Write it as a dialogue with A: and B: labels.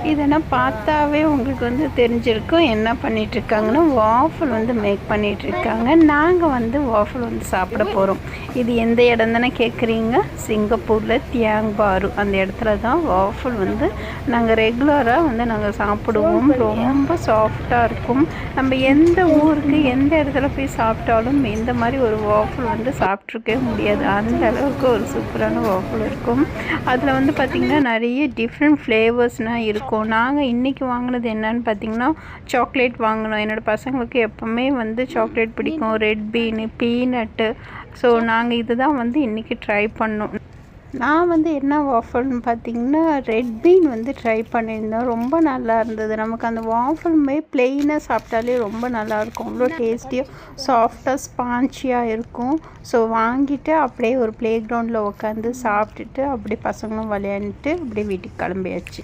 A: இதெல்லாம் பார்த்தாவே உங்களுக்கு வந்து தெரிஞ்சிருக்கும் என்ன பண்ணிகிட்ருக்காங்கன்னா வாஃபல் வந்து மேக் பண்ணிகிட்ருக்காங்க. நாங்கள் வந்து வாஃபல் வந்து சாப்பிட போகிறோம். இது எந்த இடம் தானே கேட்குறீங்க? சிங்கப்பூரில் தியாங் பாரு அந்த இடத்துல தான் வாஃபல் வந்து நாங்கள் ரெகுலராக வந்து நாங்கள் சாப்பிடுவோம். ரொம்ப சாஃப்டாக இருக்கும். நம்ம எந்த ஊருக்கு எந்த இடத்துல போய் சாப்பிட்டாலும் இந்த மாதிரி ஒரு வாஃபல் வந்து சாப்பிட்ருக்கவே முடியாது. அந்த அளவுக்கு ஒரு சூப்பரான வாஃபல் இருக்கும். அதில் வந்து பார்த்திங்கன்னா நிறைய டிஃப்ரெண்ட் ஃப்ளேவர்ஸ்னால் இருக்கும். நாங்கள் இன்றைக்கி வாங்கினது என்னன்னு பார்த்திங்கன்னா சாக்லேட் வாங்கினோம். என்னோடய பசங்களுக்கு எப்போவுமே வந்து சாக்லேட் பிடிக்கும், ரெட் பீனு, பீனட்டு. ஸோ நாங்கள் இது தான் வந்து இன்றைக்கி ட்ரை பண்ணோம். நான் வந்து என்ன வாஃபல்னு பார்த்திங்கன்னா ரெட் பீன் வந்து ட்ரை பண்ணியிருந்தேன். ரொம்ப நல்லா இருந்தது. நமக்கு அந்த வாஃபல்மே ப்ளெயினாக சாப்பிட்டாலே ரொம்ப நல்லாயிருக்கும். அவ்வளோ டேஸ்டியாக சாஃப்டாக ஸ்பான்ச்சியாக இருக்கும். ஸோ வாங்கிட்டு அப்படியே ஒரு ப்ளே கிரவுண்டில் உட்காந்து சாப்பிட்டுட்டு அப்படியே பசங்களும் விளையாண்டுட்டு அப்படியே வீட்டுக்கு கிளம்பியாச்சு.